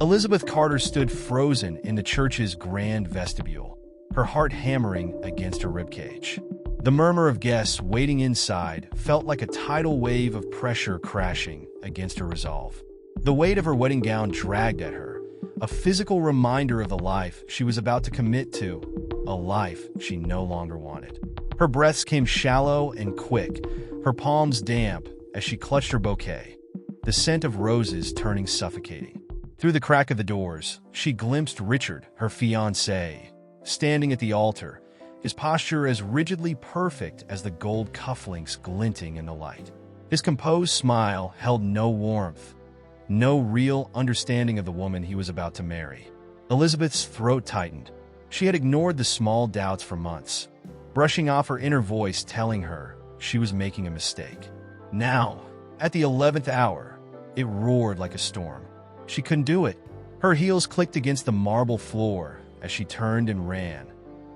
Elizabeth Carter stood frozen in the church's grand vestibule, her heart hammering against her ribcage. The murmur of guests waiting inside felt like a tidal wave of pressure crashing against her resolve. The weight of her wedding gown dragged at her, a physical reminder of the life she was about to commit to, a life she no longer wanted. Her breaths came shallow and quick, her palms damp as she clutched her bouquet, the scent of roses turning suffocating. Through the crack of the doors, she glimpsed Richard, her fiancé, standing at the altar, his posture as rigidly perfect as the gold cufflinks glinting in the light. His composed smile held no warmth, no real understanding of the woman he was about to marry. Elizabeth's throat tightened. She had ignored the small doubts for months, brushing off her inner voice telling her she was making a mistake. Now, at the 11th hour, it roared like a storm. She couldn't do it. Her heels clicked against the marble floor as she turned and ran,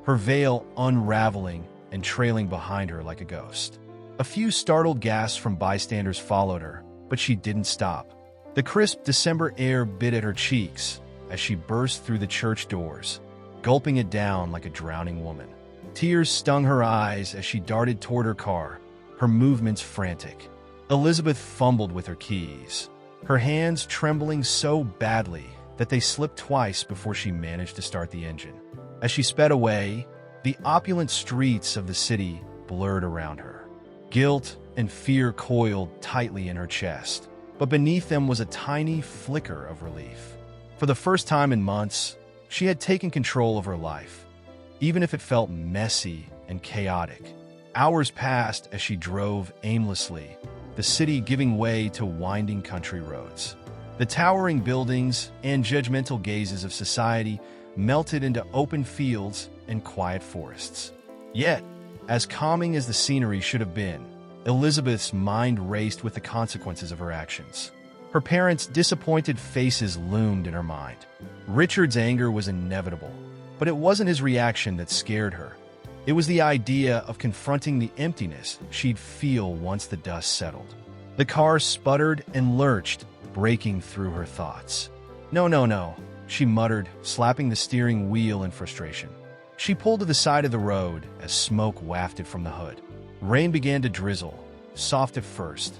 her veil unraveling and trailing behind her like a ghost. A few startled gasps from bystanders followed her, but she didn't stop. The crisp December air bit at her cheeks as she burst through the church doors, gulping it down like a drowning woman. Tears stung her eyes as she darted toward her car, her movements frantic. Elizabeth fumbled with her keys, her hands trembling so badly that they slipped twice before she managed to start the engine. As she sped away, the opulent streets of the city blurred around her. Guilt and fear coiled tightly in her chest, but beneath them was a tiny flicker of relief. For the first time in months, she had taken control of her life, even if it felt messy and chaotic. Hours passed as she drove aimlessly, the city giving way to winding country roads. The towering buildings and judgmental gazes of society melted into open fields and quiet forests. Yet, as calming as the scenery should have been, Elizabeth's mind raced with the consequences of her actions. Her parents' disappointed faces loomed in her mind. Richard's anger was inevitable, but it wasn't his reaction that scared her. It was the idea of confronting the emptiness she'd feel once the dust settled. The car sputtered and lurched, breaking through her thoughts. No, she muttered, slapping the steering wheel in frustration. She pulled to the side of the road as smoke wafted from the hood. Rain began to drizzle, soft at first,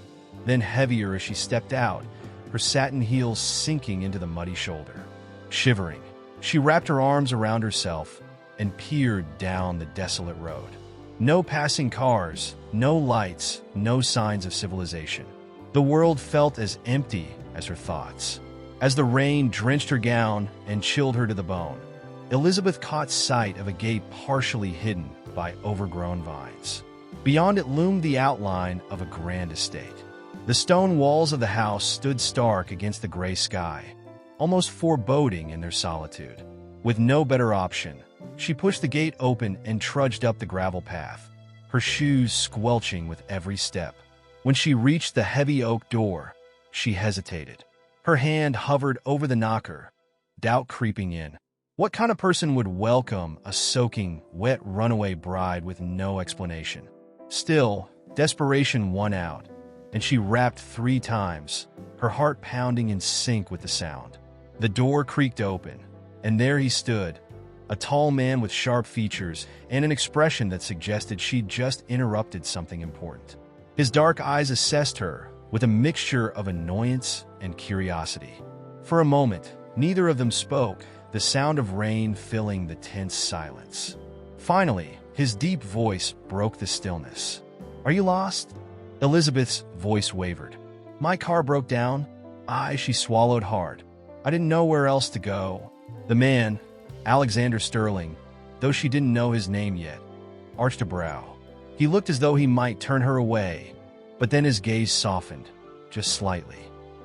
then heavier as she stepped out, her satin heels sinking into the muddy shoulder. Shivering, she wrapped her arms around herself and peered down the desolate road. No passing cars, no lights, no signs of civilization. The world felt as empty as her thoughts. As the rain drenched her gown and chilled her to the bone, Elizabeth caught sight of a gate partially hidden by overgrown vines. Beyond it loomed the outline of a grand estate. The stone walls of the house stood stark against the gray sky, almost foreboding in their solitude. With no better option, she pushed the gate open and trudged up the gravel path, her shoes squelching with every step. When she reached the heavy oak door, she hesitated. Her hand hovered over the knocker, doubt creeping in. What kind of person would welcome a soaking, wet runaway bride with no explanation? Still, desperation won out, and she rapped 3 times, her heart pounding in sync with the sound. The door creaked open, and there he stood, a tall man with sharp features and an expression that suggested she'd just interrupted something important. His dark eyes assessed her with a mixture of annoyance and curiosity. For a moment, neither of them spoke, the sound of rain filling the tense silence. Finally, his deep voice broke the stillness. "Are you lost?" Elizabeth's voice wavered. "My car broke down." She swallowed hard. "I didn't know where else to go." The man, Alexander Sterling, though she didn't know his name yet, arched a brow. He looked as though he might turn her away, but then his gaze softened, just slightly.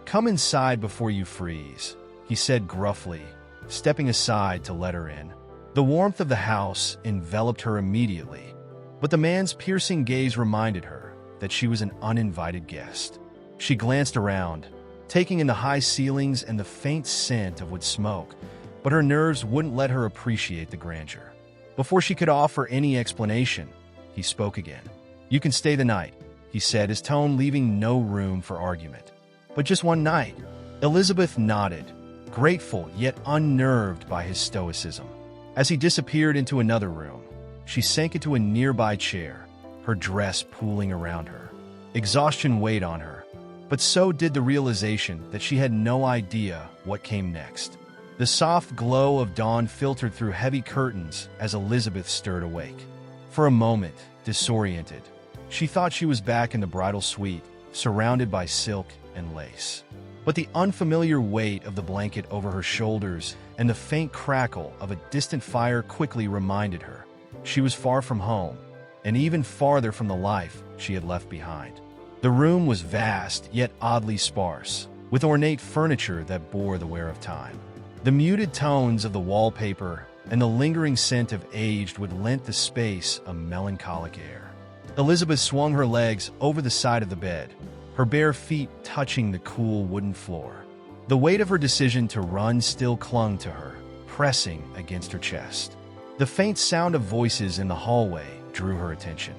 "Come inside before you freeze," he said gruffly, stepping aside to let her in. The warmth of the house enveloped her immediately, but the man's piercing gaze reminded her that she was an uninvited guest. She glanced around, taking in the high ceilings and the faint scent of wood smoke, but her nerves wouldn't let her appreciate the grandeur. Before she could offer any explanation, he spoke again. "You can stay the night," he said, his tone leaving no room for argument. "But just one night." Elizabeth nodded, grateful yet unnerved by his stoicism. As he disappeared into another room, she sank into a nearby chair, her dress pooling around her. Exhaustion weighed on her, but so did the realization that she had no idea what came next. The soft glow of dawn filtered through heavy curtains as Elizabeth stirred awake. For a moment, disoriented, she thought she was back in the bridal suite, surrounded by silk and lace. But the unfamiliar weight of the blanket over her shoulders and the faint crackle of a distant fire quickly reminded her she was far from home, and even farther from the life she had left behind. The room was vast, yet oddly sparse, with ornate furniture that bore the wear of time. The muted tones of the wallpaper and the lingering scent of aged wood lent the space a melancholic air. Elizabeth swung her legs over the side of the bed, her bare feet touching the cool wooden floor. The weight of her decision to run still clung to her, pressing against her chest. The faint sound of voices in the hallway drew her attention.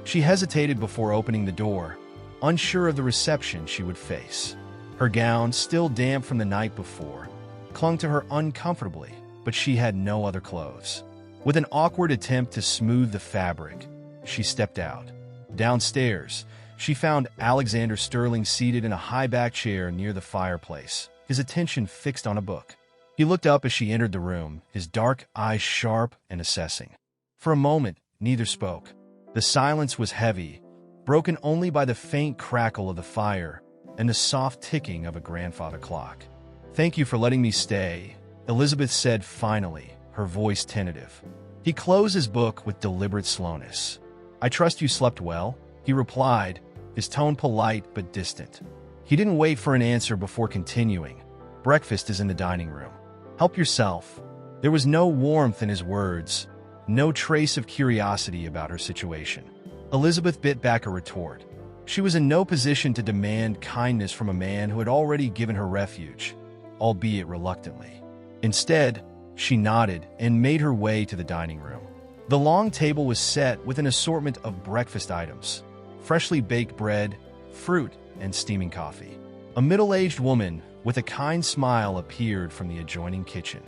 She hesitated before opening the door, unsure of the reception she would face. Her gown, still damp from the night before, clung to her uncomfortably, but she had no other clothes. With an awkward attempt to smooth the fabric, she stepped out. Downstairs, she found Alexander Sterling seated in a high-back chair near the fireplace, his attention fixed on a book. He looked up as she entered the room, his dark eyes sharp and assessing. For a moment, neither spoke. The silence was heavy, broken only by the faint crackle of the fire and the soft ticking of a grandfather clock. "Thank you for letting me stay," Elizabeth said finally, her voice tentative. He closed his book with deliberate slowness. "I trust you slept well," he replied, his tone polite but distant. He didn't wait for an answer before continuing. "Breakfast is in the dining room. Help yourself." There was no warmth in his words, no trace of curiosity about her situation. Elizabeth bit back a retort. She was in no position to demand kindness from a man who had already given her refuge, albeit reluctantly. Instead, she nodded and made her way to the dining room. The long table was set with an assortment of breakfast items: freshly baked bread, fruit, and steaming coffee. A middle-aged woman with a kind smile appeared from the adjoining kitchen.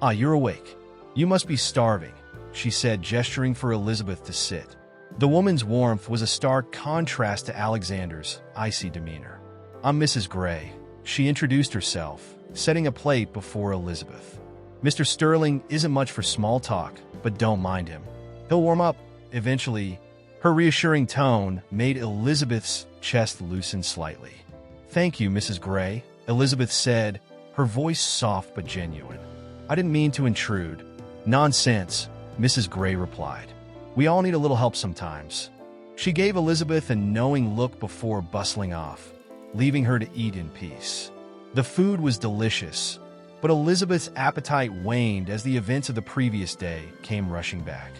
"Ah, you're awake. You must be starving," she said, gesturing for Elizabeth to sit. The woman's warmth was a stark contrast to Alexander's icy demeanor. "I'm Mrs. Gray," she introduced herself, setting a plate before Elizabeth. "Mr. Sterling isn't much for small talk, but don't mind him. He'll warm up eventually." Her reassuring tone made Elizabeth's chest loosen slightly. "Thank you, Mrs. Gray," Elizabeth said, her voice soft but genuine. "I didn't mean to intrude." "Nonsense," Mrs. Gray replied. "We all need a little help sometimes." She gave Elizabeth a knowing look before bustling off, leaving her to eat in peace. The food was delicious, but Elizabeth's appetite waned as the events of the previous day came rushing back.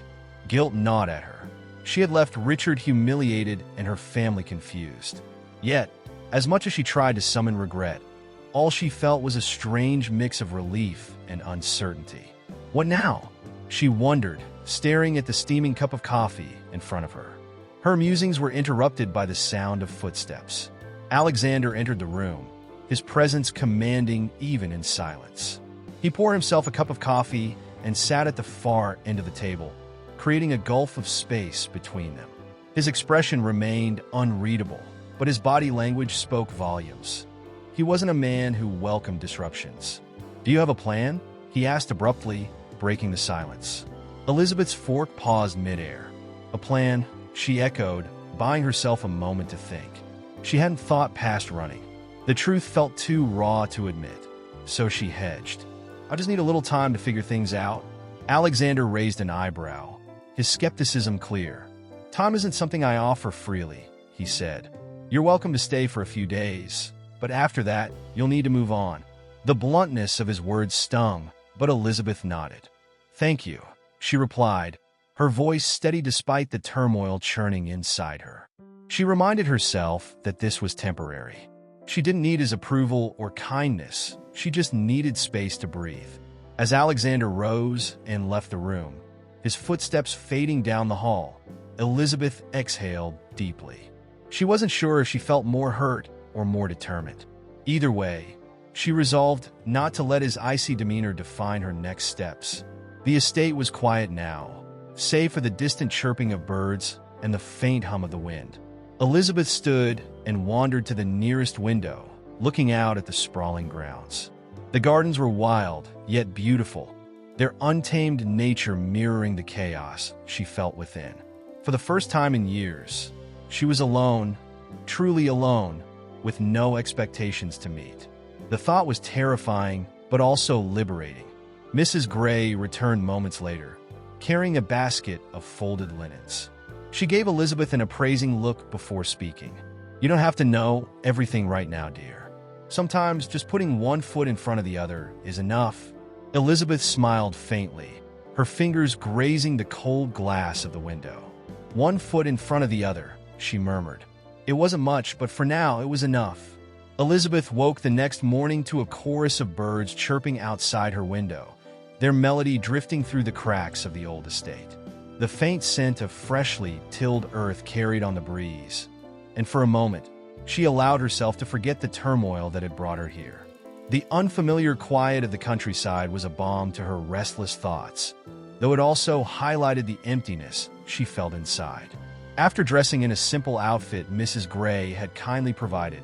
Guilt gnawed at her. She had left Richard humiliated and her family confused. Yet, as much as she tried to summon regret, all she felt was a strange mix of relief and uncertainty. What now? She wondered, staring at the steaming cup of coffee in front of her. Her musings were interrupted by the sound of footsteps. Alexander entered the room, his presence commanding even in silence. He poured himself a cup of coffee and sat at the far end of the table, creating a gulf of space between them. His expression remained unreadable, but his body language spoke volumes. He wasn't a man who welcomed disruptions. "Do you have a plan?" he asked abruptly, breaking the silence. Elizabeth's fork paused midair. "A plan?" she echoed, buying herself a moment to think. She hadn't thought past running. The truth felt too raw to admit, so she hedged. "I just need a little time to figure things out." Alexander raised an eyebrow, his skepticism clear. "Time isn't something I offer freely," he said. "You're welcome to stay for a few days, but after that, you'll need to move on." The bluntness of his words stung, but Elizabeth nodded. "Thank you," she replied, her voice steady despite the turmoil churning inside her. She reminded herself that this was temporary. She didn't need his approval or kindness, she just needed space to breathe. As Alexander rose and left the room, his footsteps fading down the hall, Elizabeth exhaled deeply. She wasn't sure if she felt more hurt or more determined. Either way, She resolved not to let his icy demeanor define her next steps. The estate was quiet now, save for the distant chirping of birds and the faint hum of the wind. Elizabeth stood and wandered to the nearest window, looking out at the sprawling grounds. The gardens were wild, yet beautiful, their untamed nature mirroring the chaos she felt within. For the first time in years, she was alone, truly alone, with no expectations to meet. The thought was terrifying, but also liberating. Mrs. Gray returned moments later, carrying a basket of folded linens. She gave Elizabeth an appraising look before speaking. "You don't have to know everything right now, dear. Sometimes just putting one foot in front of the other is enough." Elizabeth smiled faintly, her fingers grazing the cold glass of the window. "One foot in front of the other," she murmured. It wasn't much, but for now it was enough. Elizabeth woke the next morning to a chorus of birds chirping outside her window, their melody drifting through the cracks of the old estate. The faint scent of freshly tilled earth carried on the breeze, and for a moment, she allowed herself to forget the turmoil that had brought her here. The unfamiliar quiet of the countryside was a balm to her restless thoughts, though it also highlighted the emptiness she felt inside. After dressing in a simple outfit Mrs. Gray had kindly provided,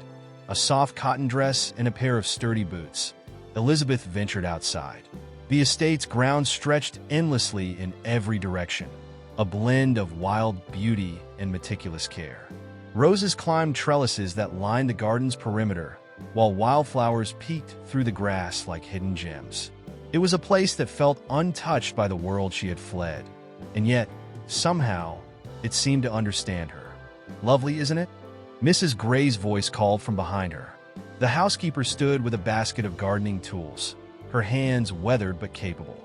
a soft cotton dress and a pair of sturdy boots, Elizabeth ventured outside. The estate's grounds stretched endlessly in every direction, a blend of wild beauty and meticulous care. Roses climbed trellises that lined the garden's perimeter, while wildflowers peeked through the grass like hidden gems. It was a place that felt untouched by the world she had fled, and yet, somehow, it seemed to understand her. "Lovely, isn't it?" Mrs. Gray's voice called from behind her. The housekeeper stood with a basket of gardening tools, her hands weathered but capable.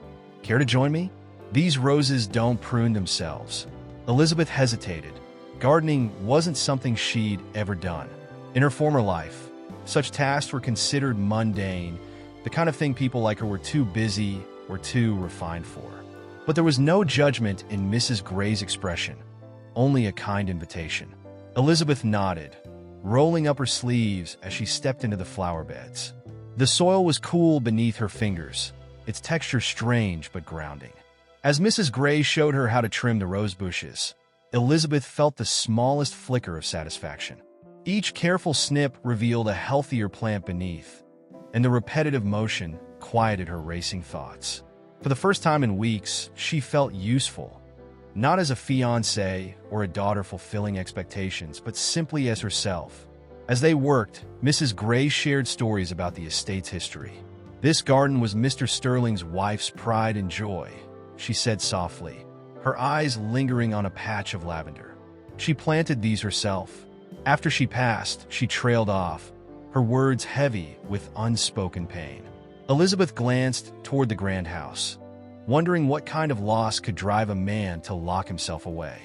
"Care to join me?" "These roses don't prune themselves." Elizabeth hesitated. Gardening wasn't something she'd ever done. In her former life, such tasks were considered mundane, the kind of thing people like her were too busy or too refined for. But there was no judgment in Mrs. Gray's expression, only a kind invitation. Elizabeth nodded, rolling up her sleeves as she stepped into the flower beds. The soil was cool beneath her fingers, its texture strange but grounding. As Mrs. Gray showed her how to trim the rose bushes, Elizabeth felt the smallest flicker of satisfaction. Each careful snip revealed a healthier plant beneath, and the repetitive motion quieted her racing thoughts. For the first time in weeks, she felt useful, not as a fiancée or a daughter fulfilling expectations, but simply as herself. As they worked, Mrs. Gray shared stories about the estate's history. "This garden was Mr. Sterling's wife's pride and joy," she said softly, her eyes lingering on a patch of lavender. "She planted these herself. After she passed, she trailed off, her words heavy with unspoken pain." Elizabeth glanced toward the grand house, wondering what kind of loss could drive a man to lock himself away.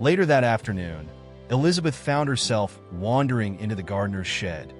Later that afternoon, Elizabeth found herself wandering into the gardener's shed,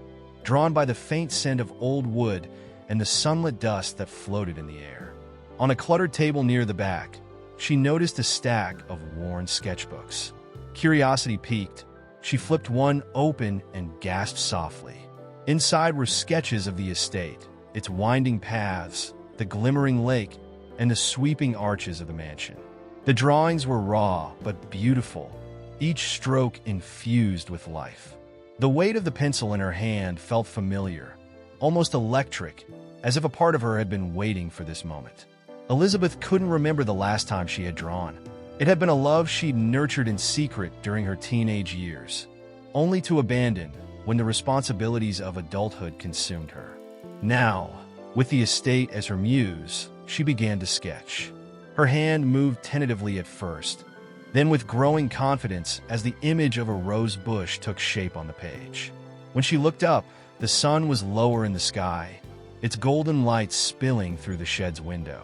drawn by the faint scent of old wood and the sunlit dust that floated in the air. On a cluttered table near the back, she noticed a stack of worn sketchbooks. Curiosity piqued. She flipped one open and gasped softly. Inside were sketches of the estate, its winding paths, the glimmering lake, and the sweeping arches of the mansion. The drawings were raw but beautiful, each stroke infused with life. The weight of the pencil in her hand felt familiar, almost electric, as if a part of her had been waiting for this moment. Elizabeth couldn't remember the last time she had drawn. It had been a love she'd nurtured in secret during her teenage years, only to abandon when the responsibilities of adulthood consumed her. Now, with the estate as her muse, she began to sketch. Her hand moved tentatively at first, then with growing confidence as the image of a rose bush took shape on the page. When she looked up, the sun was lower in the sky, its golden light spilling through the shed's window.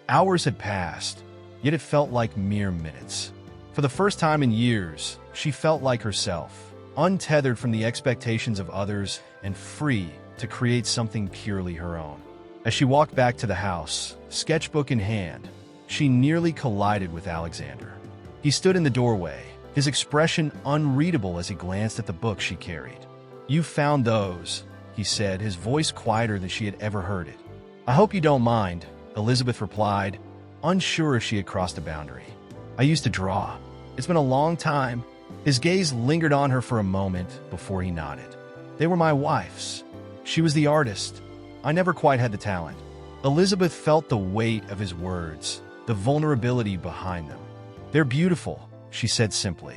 Hours had passed, yet it felt like mere minutes. For the first time in years, she felt like herself, untethered from the expectations of others and free to create something purely her own. As she walked back to the house, sketchbook in hand, she nearly collided with Alexander. He stood in the doorway, his expression unreadable as he glanced at the book she carried. "You found those," he said, his voice quieter than she had ever heard it. "I hope you don't mind," Elizabeth replied, unsure if she had crossed a boundary. "I used to draw. It's been a long time." His gaze lingered on her for a moment before he nodded. "They were my wife's. She was the artist. I never quite had the talent." Elizabeth felt the weight of his words, the vulnerability behind them. "They're beautiful," she said simply.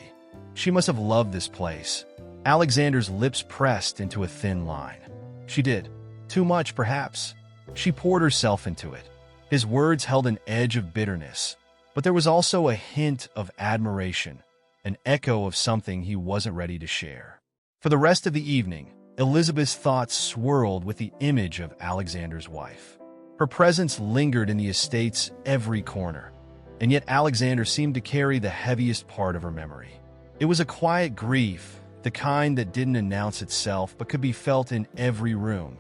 She must have loved this place. Alexander's lips pressed into a thin line. She did. Too much, perhaps. She poured herself into it. His words held an edge of bitterness, but there was also a hint of admiration, an echo of something he wasn't ready to share. For the rest of the evening, Elizabeth's thoughts swirled with the image of Alexander's wife. Her presence lingered in the estate's every corner, and yet Alexander seemed to carry the heaviest part of her memory. It was a quiet grief, the kind that didn't announce itself but could be felt in every room,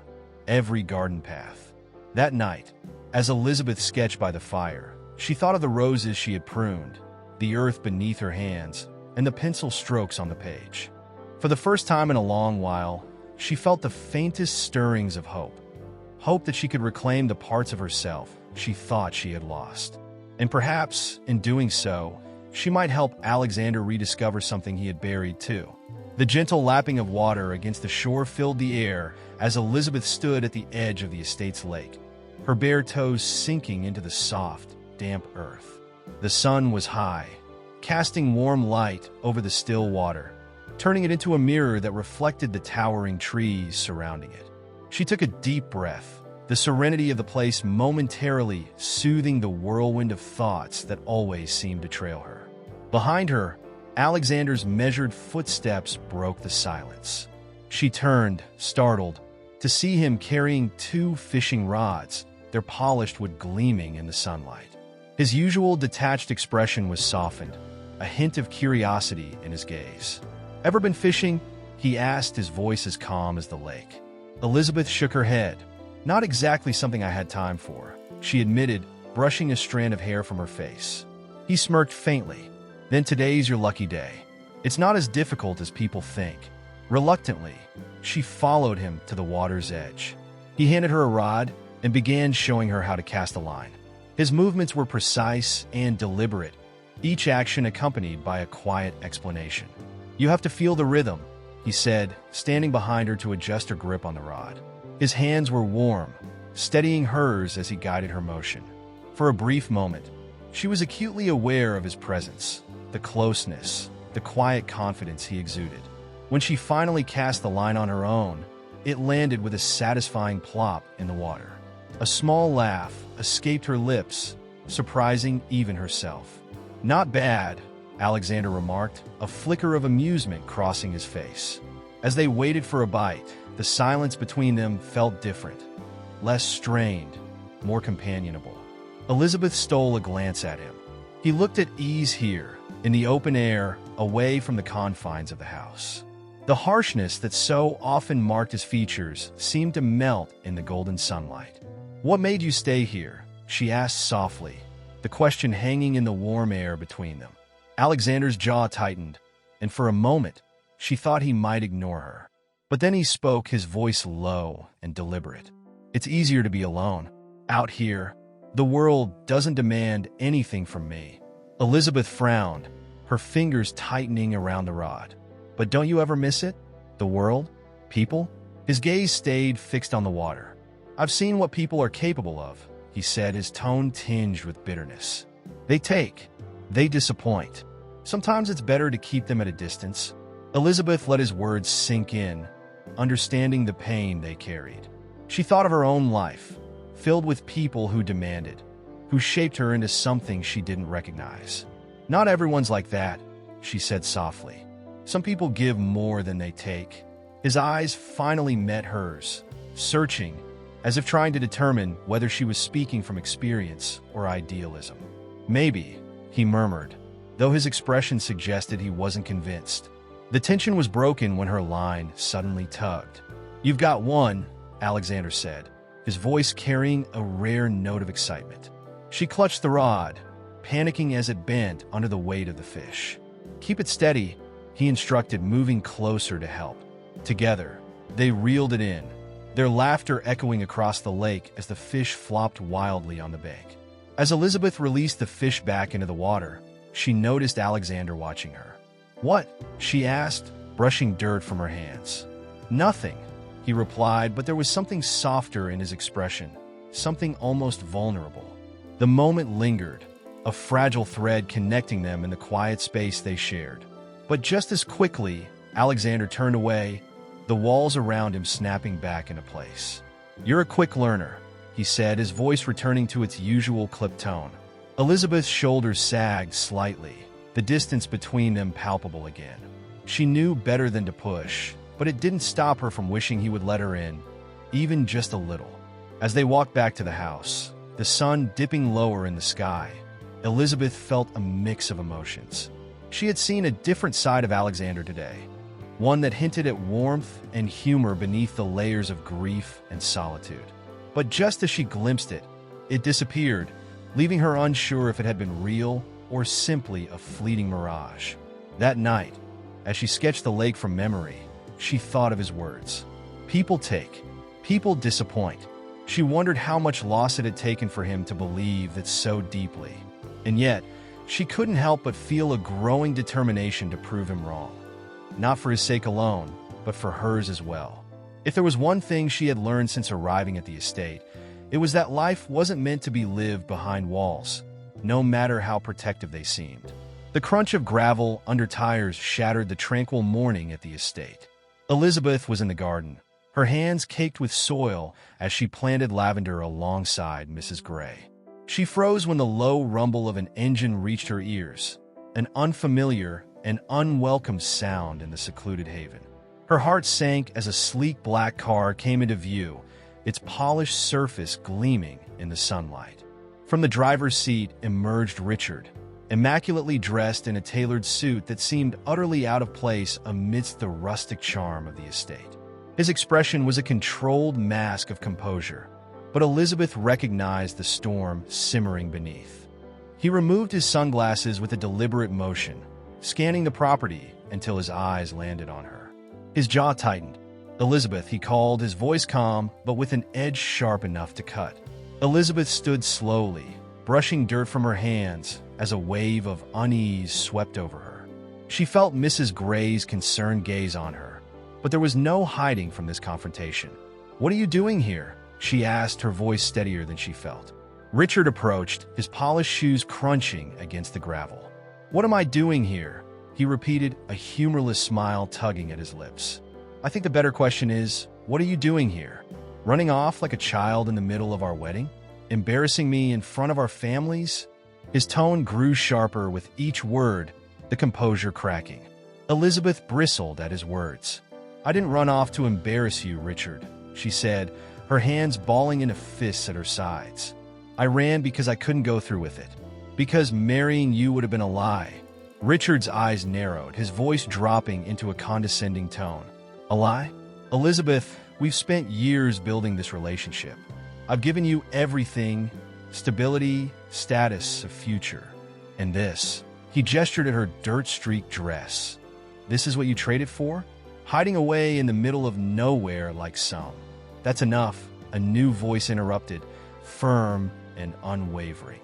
every garden path. That night, as Elizabeth sketched by the fire, she thought of the roses she had pruned, the earth beneath her hands, and the pencil strokes on the page. For the first time in a long while, she felt the faintest stirrings of hope. Hope that she could reclaim the parts of herself she thought she had lost. And perhaps, in doing so, she might help Alexander rediscover something he had buried too. The gentle lapping of water against the shore filled the air as Elizabeth stood at the edge of the estate's lake, her bare toes sinking into the soft, damp earth. The sun was high, casting warm light over the still water, turning it into a mirror that reflected the towering trees surrounding it. She took a deep breath, the serenity of the place momentarily soothing the whirlwind of thoughts that always seemed to trail her. Behind her, Alexander's measured footsteps broke the silence. She turned, startled, to see him carrying 2 fishing rods, their polished wood gleaming in the sunlight. His usual detached expression was softened, a hint of curiosity in his gaze. "Ever been fishing?" he asked, his voice as calm as the lake. Elizabeth shook her head. "Not exactly something I had time for," she admitted, brushing a strand of hair from her face. He smirked faintly. "Then today's your lucky day. It's not as difficult as people think." Reluctantly, she followed him to the water's edge. He handed her a rod and began showing her how to cast a line. His movements were precise and deliberate, each action accompanied by a quiet explanation. "You have to feel the rhythm," he said, standing behind her to adjust her grip on the rod. His hands were warm, steadying hers as he guided her motion. For a brief moment, she was acutely aware of his presence, the closeness, the quiet confidence he exuded. When she finally cast the line on her own, it landed with a satisfying plop in the water. A small laugh escaped her lips, surprising even herself. "Not bad," Alexander remarked, a flicker of amusement crossing his face. As they waited for a bite, the silence between them felt different, less strained, more companionable. Elizabeth stole a glance at him. He looked at ease here, in the open air, away from the confines of the house. The harshness that so often marked his features seemed to melt in the golden sunlight. "What made you stay here?" she asked softly, the question hanging in the warm air between them. Alexander's jaw tightened, and for a moment, she thought he might ignore her. But then he spoke, his voice low and deliberate. "It's easier to be alone. Out here, the world doesn't demand anything from me." Elizabeth frowned, her fingers tightening around the rod. "But don't you ever miss it? The world? People?" His gaze stayed fixed on the water. "I've seen what people are capable of," he said, his tone tinged with bitterness. "They take. They disappoint. Sometimes it's better to keep them at a distance." Elizabeth let his words sink in, understanding the pain they carried. She thought of her own life, filled with people who demanded, who shaped her into something she didn't recognize. "Not everyone's like that," she said softly. "Some people give more than they take." His eyes finally met hers, searching, as if trying to determine whether she was speaking from experience or idealism. "Maybe," he murmured, though his expression suggested he wasn't convinced. The tension was broken when her line suddenly tugged. "You've got one," Alexander said, his voice carrying a rare note of excitement. She clutched the rod, panicking as it bent under the weight of the fish. "Keep it steady," he instructed, moving closer to help. Together, they reeled it in, their laughter echoing across the lake as the fish flopped wildly on the bank. As Elizabeth released the fish back into the water, she noticed Alexander watching her. "What?" she asked, brushing dirt from her hands. "Nothing," he replied, but there was something softer in his expression, something almost vulnerable. The moment lingered, a fragile thread connecting them in the quiet space they shared. But just as quickly, Alexander turned away, the walls around him snapping back into place. "You're a quick learner," he said, his voice returning to its usual clipped tone. Elizabeth's shoulders sagged slightly, the distance between them palpable again. She knew better than to push, but it didn't stop her from wishing he would let her in, even just a little. As they walked back to the house, the sun dipping lower in the sky, Elizabeth felt a mix of emotions. She had seen a different side of Alexander today, one that hinted at warmth and humor beneath the layers of grief and solitude. But just as she glimpsed it, it disappeared, leaving her unsure if it had been real or simply a fleeting mirage. That night, as she sketched the lake from memory, she thought of his words. People take, people disappoint. She wondered how much loss it had taken for him to believe that so deeply. And yet, she couldn't help but feel a growing determination to prove him wrong. Not for his sake alone, but for hers as well. If there was one thing she had learned since arriving at the estate, it was that life wasn't meant to be lived behind walls, no matter how protective they seemed. The crunch of gravel under tires shattered the tranquil morning at the estate. Elizabeth was in the garden, her hands caked with soil as she planted lavender alongside Mrs. Gray. She froze when the low rumble of an engine reached her ears, an unfamiliar and unwelcome sound in the secluded haven. Her heart sank as a sleek black car came into view, its polished surface gleaming in the sunlight. From the driver's seat emerged Richard, immaculately dressed in a tailored suit that seemed utterly out of place amidst the rustic charm of the estate. His expression was a controlled mask of composure, but Elizabeth recognized the storm simmering beneath. He removed his sunglasses with a deliberate motion, scanning the property until his eyes landed on her. His jaw tightened. "Elizabeth," he called, his voice calm, but with an edge sharp enough to cut. Elizabeth stood slowly, brushing dirt from her hands as a wave of unease swept over her. She felt Mrs. Gray's concerned gaze on her, but there was no hiding from this confrontation. "What are you doing here?" she asked, her voice steadier than she felt. Richard approached, his polished shoes crunching against the gravel. "What am I doing here?" he repeated, a humorless smile tugging at his lips. "I think the better question is, what are you doing here? Running off like a child in the middle of our wedding? Embarrassing me in front of our families?" His tone grew sharper with each word, the composure cracking. Elizabeth bristled at his words. "I didn't run off to embarrass you, Richard," she said, her hands balling into fists at her sides. "I ran because I couldn't go through with it. Because marrying you would have been a lie." Richard's eyes narrowed, his voice dropping into a condescending tone. "A lie? Elizabeth, we've spent years building this relationship. I've given you everything, stability, status, a future. And this," he gestured at her dirt-streaked dress. "This is what you traded for? Hiding away in the middle of nowhere like some." "That's enough," a new voice interrupted, firm and unwavering.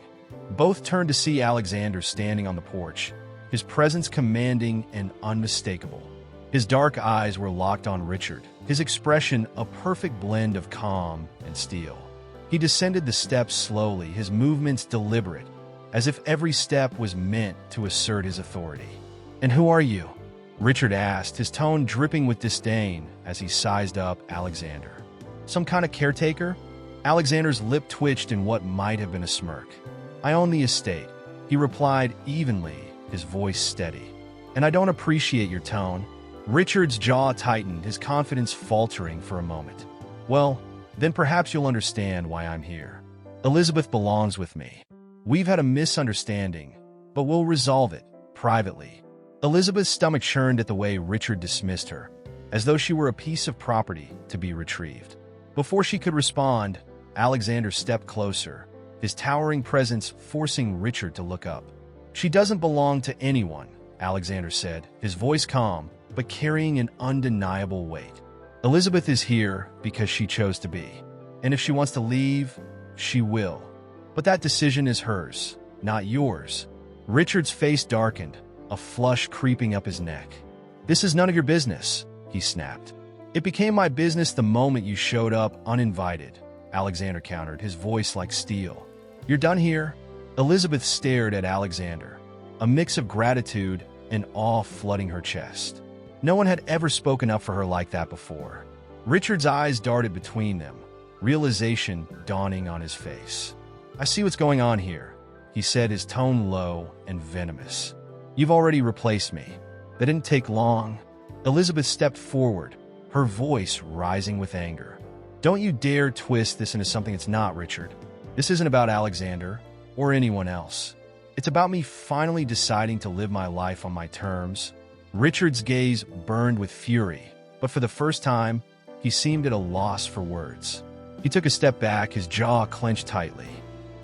Both turned to see Alexander standing on the porch, his presence commanding and unmistakable. His dark eyes were locked on Richard, his expression a perfect blend of calm and steel. He descended the steps slowly, his movements deliberate, as if every step was meant to assert his authority. "And who are you?" Richard asked, his tone dripping with disdain as he sized up Alexander. "Some kind of caretaker?" Alexander's lip twitched in what might have been a smirk. "I own the estate," he replied evenly, his voice steady. "And I don't appreciate your tone." Richard's jaw tightened, his confidence faltering for a moment. "Well, then perhaps you'll understand why I'm here. Elizabeth belongs with me. We've had a misunderstanding, but we'll resolve it privately." Elizabeth's stomach churned at the way Richard dismissed her, as though she were a piece of property to be retrieved. Before she could respond, Alexander stepped closer, his towering presence forcing Richard to look up. "She doesn't belong to anyone," Alexander said, his voice calm, but carrying an undeniable weight. Elizabeth is here because she chose to be. And if she wants to leave, she will. But that decision is hers, not yours. Richard's face darkened, a flush creeping up his neck. This is none of your business, he snapped. It became my business the moment you showed up uninvited, Alexander countered, his voice like steel. You're done here? Elizabeth stared at Alexander, a mix of gratitude and awe flooding her chest. No one had ever spoken up for her like that before. Richard's eyes darted between them, realization dawning on his face. I see what's going on here, he said, his tone low and venomous. You've already replaced me. That didn't take long. Elizabeth stepped forward, her voice rising with anger. Don't you dare twist this into something it's not, Richard. This isn't about Alexander or anyone else. It's about me finally deciding to live my life on my terms. Richard's gaze burned with fury, but for the first time, he seemed at a loss for words. He took a step back, his jaw clenched tightly.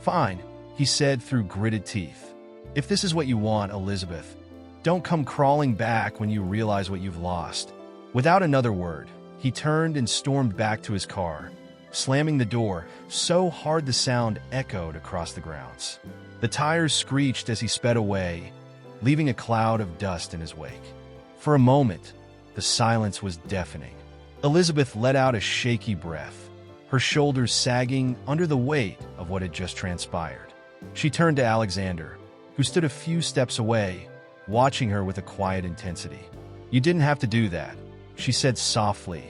Fine, he said through gritted teeth. If this is what you want, Elizabeth, don't come crawling back when you realize what you've lost. Without another word, he turned and stormed back to his car, slamming the door so hard the sound echoed across the grounds. The tires screeched as he sped away, leaving a cloud of dust in his wake. For a moment, the silence was deafening. Elizabeth let out a shaky breath, her shoulders sagging under the weight of what had just transpired. She turned to Alexander, who stood a few steps away, watching her with a quiet intensity. You didn't have to do that, she said softly,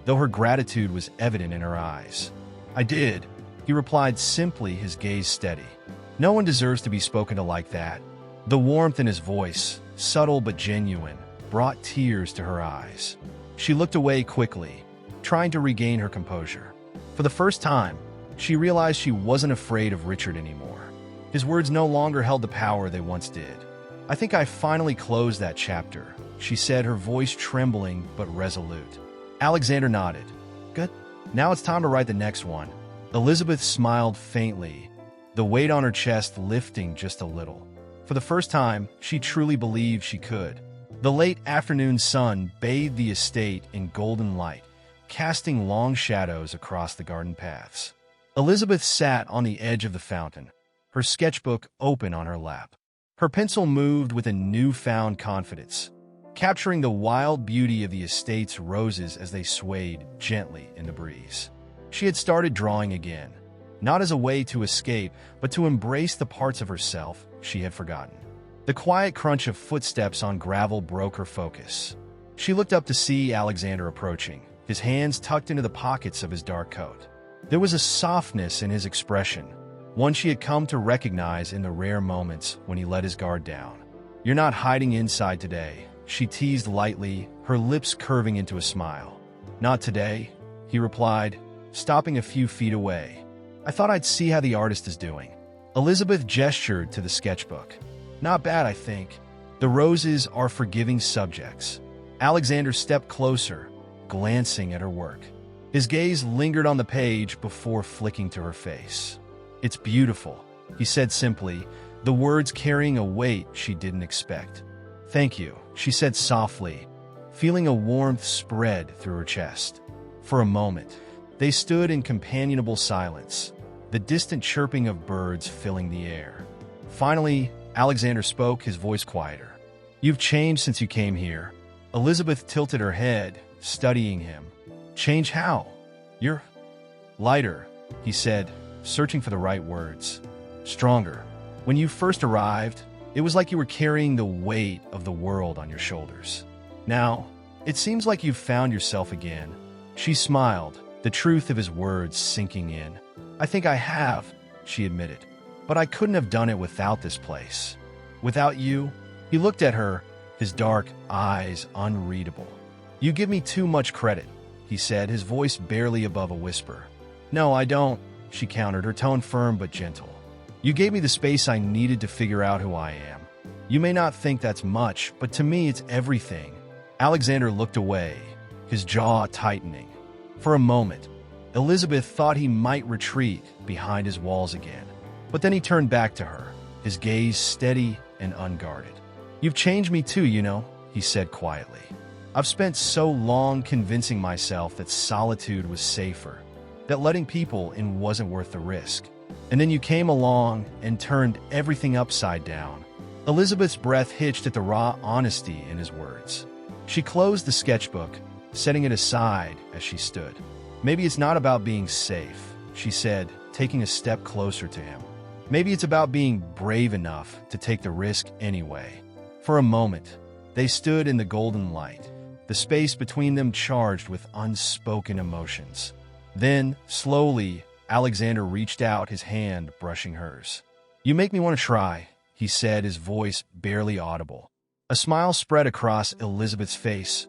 though her gratitude was evident in her eyes. I did, he replied simply, his gaze steady. No one deserves to be spoken to like that. The warmth in his voice, subtle but genuine, brought tears to her eyes. She looked away quickly, trying to regain her composure. For the first time, she realized she wasn't afraid of Richard anymore. His words no longer held the power they once did. I think I finally closed that chapter, she said, her voice trembling but resolute. Alexander nodded. Good. Now it's time to write the next one. Elizabeth smiled faintly, the weight on her chest lifting just a little. For the first time, she truly believed she could. The late afternoon sun bathed the estate in golden light, casting long shadows across the garden paths. Elizabeth sat on the edge of the fountain, her sketchbook open on her lap. Her pencil moved with a newfound confidence, capturing the wild beauty of the estate's roses as they swayed gently in the breeze. She had started drawing again, not as a way to escape, but to embrace the parts of herself she had forgotten. The quiet crunch of footsteps on gravel broke her focus. She looked up to see Alexander approaching, his hands tucked into the pockets of his dark coat. There was a softness in his expression, one she had come to recognize in the rare moments when he let his guard down. You're not hiding inside today, she teased lightly, her lips curving into a smile. Not today, he replied, stopping a few feet away. I thought I'd see how the artist is doing. Elizabeth gestured to the sketchbook. Not bad, I think. The roses are forgiving subjects. Alexander stepped closer, glancing at her work. His gaze lingered on the page before flicking to her face. It's beautiful, he said simply, the words carrying a weight she didn't expect. Thank you, she said softly, feeling a warmth spread through her chest. For a moment, they stood in companionable silence, the distant chirping of birds filling the air. Finally, Alexander spoke, his voice quieter. You've changed since you came here. Elizabeth tilted her head, studying him. Change how? You're lighter, he said, searching for the right words. Stronger. When you first arrived, it was like you were carrying the weight of the world on your shoulders. Now, it seems like you've found yourself again. She smiled, the truth of his words sinking in. I think I have, she admitted. But I couldn't have done it without this place. Without you, he looked at her, his dark eyes unreadable. You give me too much credit, he said, his voice barely above a whisper. No, I don't, she countered, her tone firm but gentle. You gave me the space I needed to figure out who I am. You may not think that's much, but to me it's everything. Alexander looked away, his jaw tightening. For a moment, Elizabeth thought he might retreat behind his walls again. But then he turned back to her, his gaze steady and unguarded. You've changed me too, you know, he said quietly. I've spent so long convincing myself that solitude was safer, that letting people in wasn't worth the risk. And then you came along and turned everything upside down." Elizabeth's breath hitched at the raw honesty in his words. She closed the sketchbook, setting it aside as she stood. "Maybe it's not about being safe," she said, taking a step closer to him. "Maybe it's about being brave enough to take the risk anyway." For a moment, they stood in the golden light, the space between them charged with unspoken emotions. Then, slowly, Alexander reached out, his hand brushing hers. "You make me want to try," he said, his voice barely audible. A smile spread across Elizabeth's face,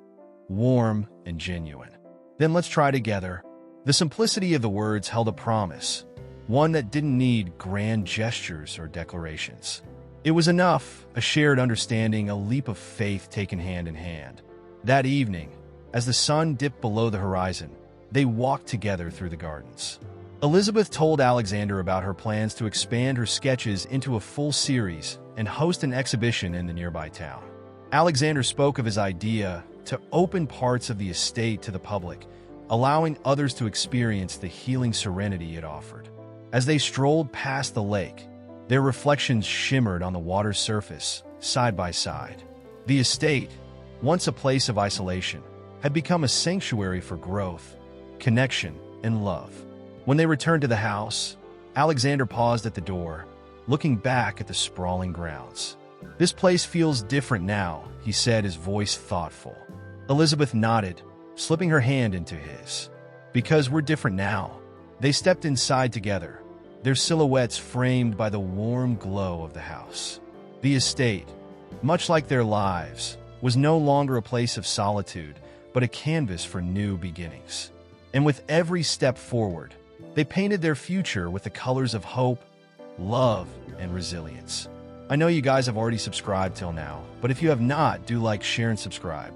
warm and genuine. "Then let's try together." The simplicity of the words held a promise, one that didn't need grand gestures or declarations. It was enough, a shared understanding, a leap of faith taken hand in hand. That evening, as the sun dipped below the horizon, they walked together through the gardens. Elizabeth told Alexander about her plans to expand her sketches into a full series and host an exhibition in the nearby town. Alexander spoke of his idea to open parts of the estate to the public, allowing others to experience the healing serenity it offered. As they strolled past the lake, their reflections shimmered on the water's surface, side by side. The estate, once a place of isolation, had become a sanctuary for growth, connection, and love. When they returned to the house, Alexander paused at the door, looking back at the sprawling grounds. "This place feels different now," he said, his voice thoughtful. Elizabeth nodded, slipping her hand into his. "Because we're different now." They stepped inside together, their silhouettes framed by the warm glow of the house. The estate, much like their lives, was no longer a place of solitude, but a canvas for new beginnings. And with every step forward, they painted their future with the colors of hope, love, and resilience. I know you guys have already subscribed till now, but if you have not, do like, share, and subscribe.